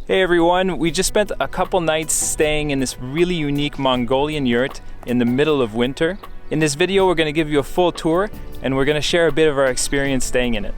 Hey everyone, we just spent a couple nights staying in this really unique Mongolian yurt in the middle of winter. In this video we're going to give you a full tour and we're going to share a bit of our experience staying in it.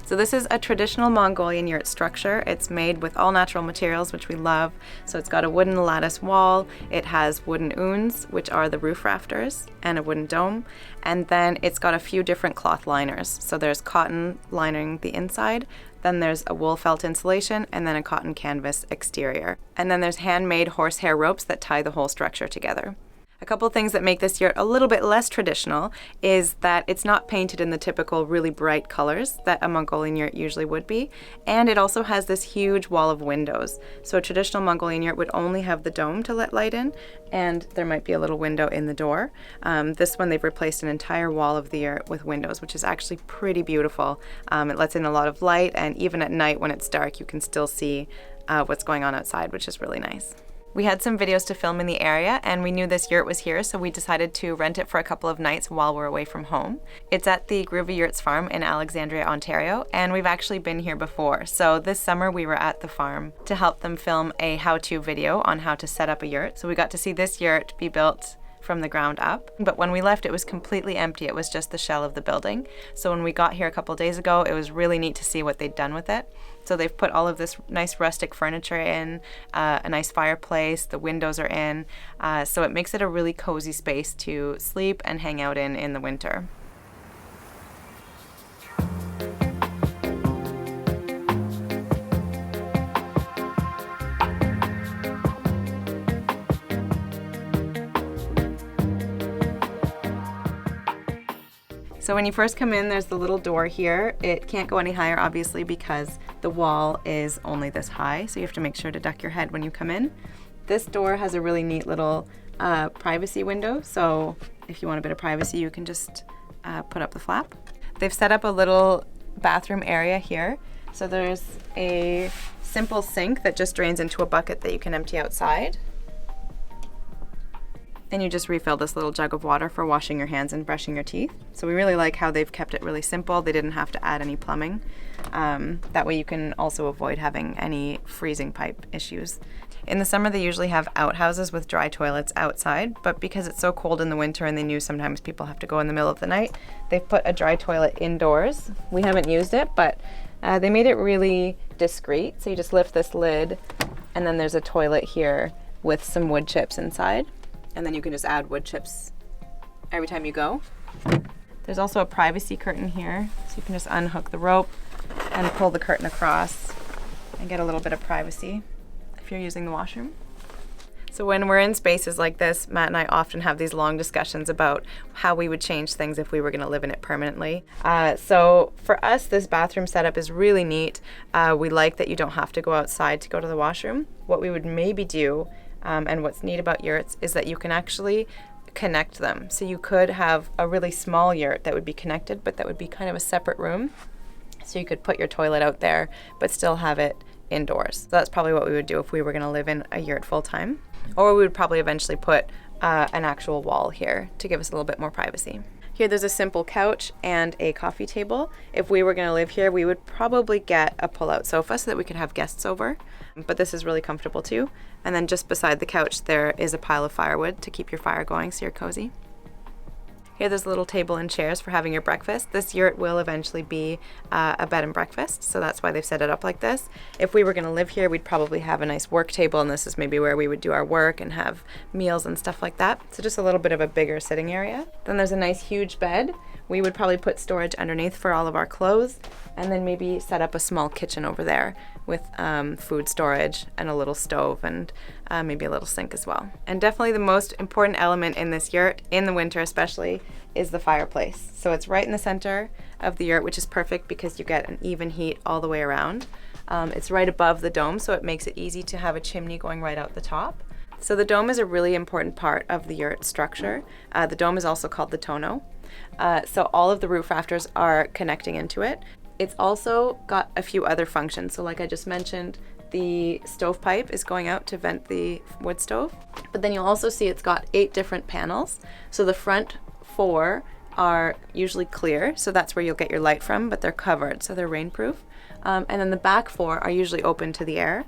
So this is a traditional Mongolian yurt structure. It's made with all natural materials, which we love. So it's got a wooden lattice wall, it has wooden oons, which are the roof rafters, and a wooden dome. And then it's got a few different cloth liners. So there's cotton lining the inside, then there's a wool felt insulation, and then a cotton canvas exterior. And then there's handmade horsehair ropes that tie the whole structure together. A couple things that make this yurt a little bit less traditional is that it's not painted in the typical really bright colors that a Mongolian yurt usually would be, and it also has this huge wall of windows. So a traditional Mongolian yurt would only have the dome to let light in, and there might be a little window in the door. This one they've replaced an entire wall of the yurt with windows, which is actually pretty beautiful. It lets in a lot of light, and even at night when it's dark you can still see what's going on outside, which is really nice. We had some videos to film in the area and we knew this yurt was here, so we decided to rent it for a couple of nights while we're away from home. It's at the Groovy Yurts farm in Alexandria, Ontario, and we've actually been here before. So this summer we were at the farm to help them film a how-to video on how to set up a yurt. So we got to see this yurt be built from the ground up. But when we left, it was completely empty. It was just the shell of the building. So when we got here a couple days ago, it was really neat to see what they'd done with it. So they've put all of this nice rustic furniture in, a nice fireplace, the windows are in, so it makes it a really cozy space to sleep and hang out in the winter. So when you first come in, there's the little door here. It can't go any higher, obviously, because the wall is only this high, so you have to make sure to duck your head when you come in. This door has a really neat little privacy window, so if you want a bit of privacy, you can just put up the flap. They've set up a little bathroom area here. So there's a simple sink that just drains into a bucket that you can empty outside. And you just refill this little jug of water for washing your hands and brushing your teeth. So we really like how they've kept it really simple. They didn't have to add any plumbing. That way you can also avoid having any freezing pipe issues. In the summer they usually have outhouses with dry toilets outside, but because it's so cold in the winter and they knew sometimes people have to go in the middle of the night, they've put a dry toilet indoors. We haven't used it, but they made it really discreet. So you just lift this lid and then there's a toilet here with some wood chips inside. And then you can just add wood chips every time you go. There's also a privacy curtain here, so you can just unhook the rope and pull the curtain across and get a little bit of privacy if you're using the washroom. So when we're in spaces like this, Matt and I often have these long discussions about how we would change things if we were going to live in it permanently. So for us, this bathroom setup is really neat. We like that you don't have to go outside to go to the washroom. What we would maybe do, and what's neat about yurts is that you can actually connect them. So you could have a really small yurt that would be connected, but that would be kind of a separate room. So you could put your toilet out there, but still have it indoors. So that's probably what we would do if we were going to live in a yurt full time. Or we would probably eventually put an actual wall here to give us a little bit more privacy. Here there's a simple couch and a coffee table. If we were going to live here, we would probably get a pull-out sofa so that we could have guests over. But this is really comfortable too. And then just beside the couch there is a pile of firewood to keep your fire going so you're cozy. Here there's a little table and chairs for having your breakfast. This yurt will eventually be a bed and breakfast, so that's why they've set it up like this. If we were going to live here, we'd probably have a nice work table, and this is maybe where we would do our work and have meals and stuff like that. So just a little bit of a bigger sitting area. Then there's a nice huge bed. We would probably put storage underneath for all of our clothes, and then maybe set up a small kitchen over there with food storage and a little stove and maybe a little sink as well. And definitely the most important element in this yurt, in the winter especially, is the fireplace. So it's right in the center of the yurt, which is perfect because you get an even heat all the way around. It's right above the dome, so it makes it easy to have a chimney going right out the top. So the dome is a really important part of the yurt structure. The dome is also called the tonneau. So all of the roof rafters are connecting into it. It's also got a few other functions. So like I just mentioned, the stovepipe is going out to vent the wood stove. But then you'll also see it's got 8 different panels. So the front 4 are usually clear, so that's where you'll get your light from, but they're covered, so they're rainproof. And then the back 4 are usually open to the air,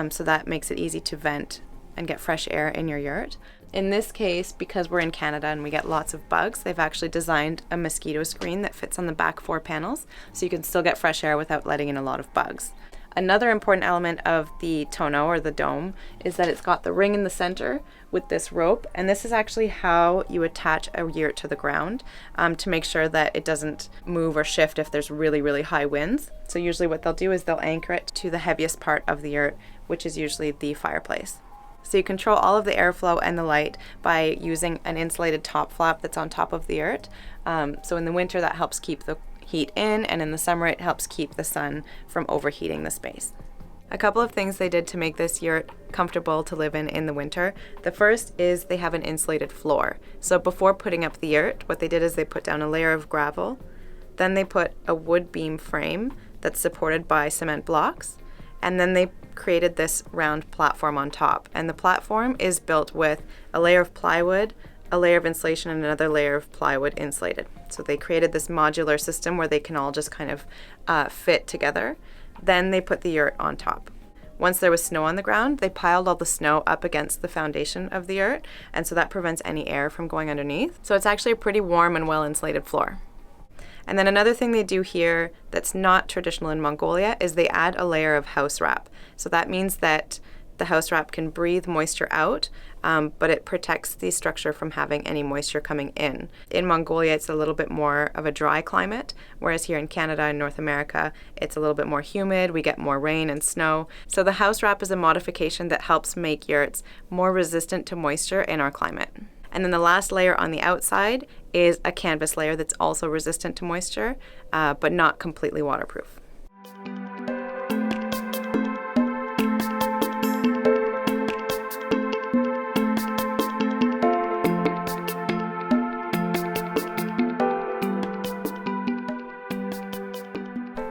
so that makes it easy to vent and get fresh air in your yurt. In this case, because we're in Canada and we get lots of bugs, they've actually designed a mosquito screen that fits on the back 4 panels, so you can still get fresh air without letting in a lot of bugs. Another important element of the tonneau, or the dome, is that it's got the ring in the center with this rope, and this is actually how you attach a yurt to the ground to make sure that it doesn't move or shift if there's really, really high winds. So usually what they'll do is they'll anchor it to the heaviest part of the yurt, which is usually the fireplace. So you control all of the airflow and the light by using an insulated top flap that's on top of the yurt. So in the winter that helps keep the heat in, and in the summer it helps keep the sun from overheating the space. A couple of things they did to make this yurt comfortable to live in the winter. The first is they have an insulated floor. So before putting up the yurt, what they did is they put down a layer of gravel, then they put a wood beam frame that's supported by cement blocks, and then they created this round platform on top. And the platform is built with a layer of plywood, a layer of insulation, and another layer of plywood insulated. So they created this modular system where they can all just kind of fit together. Then they put the yurt on top. Once there was snow on the ground, they piled all the snow up against the foundation of the yurt, and so that prevents any air from going underneath. So it's actually a pretty warm and well insulated floor. And then another thing they do here that's not traditional in Mongolia is they add a layer of house wrap. So that means that the house wrap can breathe moisture out, but it protects the structure from having any moisture coming in. In Mongolia, it's a little bit more of a dry climate, whereas here in Canada and North America, it's a little bit more humid. We get more rain and snow. So the house wrap is a modification that helps make yurts more resistant to moisture in our climate. And then the last layer on the outside is a canvas layer that's also resistant to moisture, but not completely waterproof.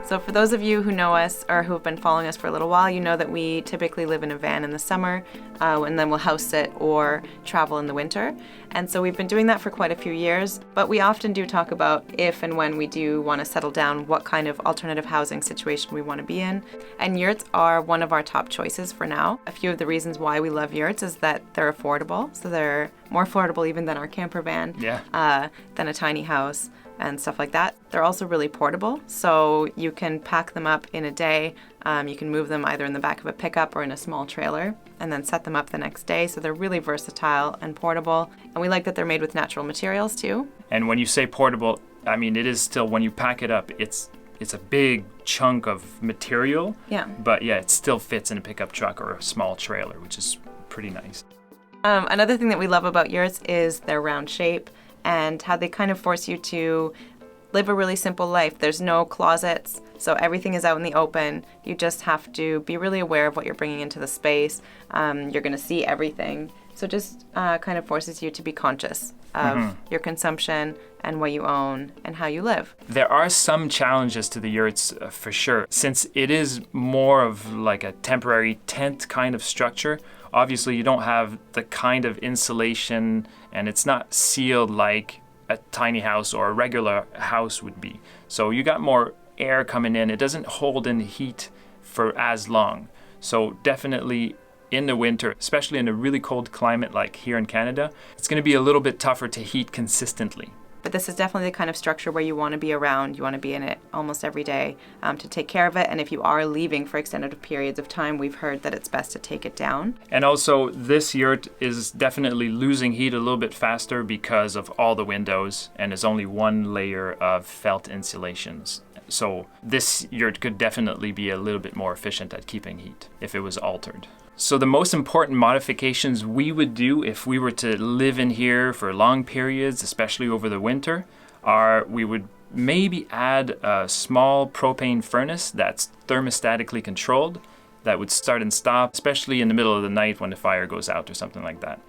So for those of you who know us or who have been following us for a little while, you know that we typically live in a van in the summer and then we'll house sit or travel in the winter. And so we've been doing that for quite a few years, but we often do talk about if and when we do want to settle down, what kind of alternative housing situation we want to be in. And yurts are one of our top choices for now. A few of the reasons why we love yurts is that they're affordable. So they're more affordable even than our camper van, than a tiny house and stuff like that. They're also really portable, so you can pack them up in a day. You can move them either in the back of a pickup or in a small trailer and then set them up the next day. So they're really versatile and portable. And we like that they're made with natural materials too. And when you say portable, I mean, it is still, when you pack it up, it's a big chunk of material. Yeah. But yeah, it still fits in a pickup truck or a small trailer, which is pretty nice. Another thing that we love about yurts is their round shape and how they kind of force you to live a really simple life. There's no closets, so everything is out in the open. You just have to be really aware of what you're bringing into the space. You're going to see everything. So just kind of forces you to be conscious of your consumption and what you own and how you live. There are some challenges to the yurts for sure. Since it is more of like a temporary tent kind of structure, obviously you don't have the kind of insulation and it's not sealed like a tiny house or a regular house would be. So you got more air coming in. It doesn't hold in heat for as long. So definitely in the winter, especially in a really cold climate like here in Canada, it's going to be a little bit tougher to heat consistently. But this is definitely the kind of structure where you want to be around. You want to be in it almost every day to take care of it. And if you are leaving for extended periods of time, we've heard that it's best to take it down. And also, this yurt is definitely losing heat a little bit faster because of all the windows, and there's only one layer of felt insulations. So this yurt could definitely be a little bit more efficient at keeping heat if it was altered. So the most important modifications we would do if we were to live in here for long periods, especially over the winter, are we would maybe add a small propane furnace that's thermostatically controlled that would start and stop, especially in the middle of the night when the fire goes out or something like that.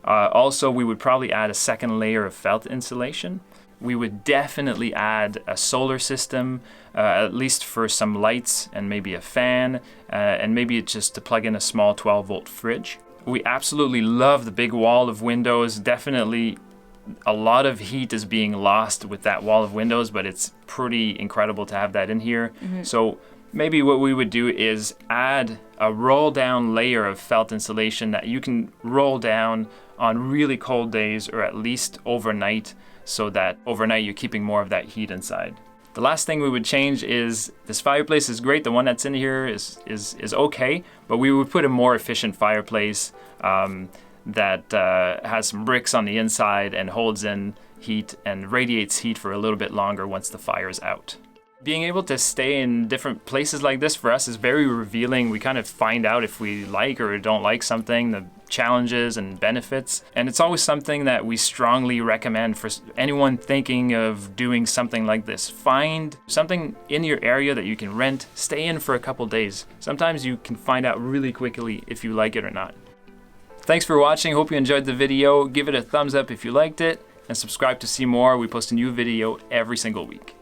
Also, we would probably add a second layer of felt insulation. We would definitely add a solar system, at least for some lights and maybe a fan, and maybe it's just to plug in a small 12-volt fridge. We absolutely love the big wall of windows. Definitely a lot of heat is being lost with that wall of windows, but it's pretty incredible to have that in here. So maybe what we would do is add a roll down layer of felt insulation that you can roll down on really cold days, or at least overnight, so that overnight you're keeping more of that heat inside. The last thing we would change is, this fireplace is great, the one that's in here is okay, but we would put a more efficient fireplace that has some bricks on the inside and holds in heat and radiates heat for a little bit longer once the fire is out. Being able to stay in different places like this for us is very revealing. We kind of find out if we like or don't like something, the challenges and benefits. And it's always something that we strongly recommend for anyone thinking of doing something like this. Find something in your area that you can rent, stay in for a couple days. Sometimes you can find out really quickly if you like it or not. Thanks for watching. Hope you enjoyed the video. Give it a thumbs up if you liked it, and subscribe to see more. We post a new video every single week.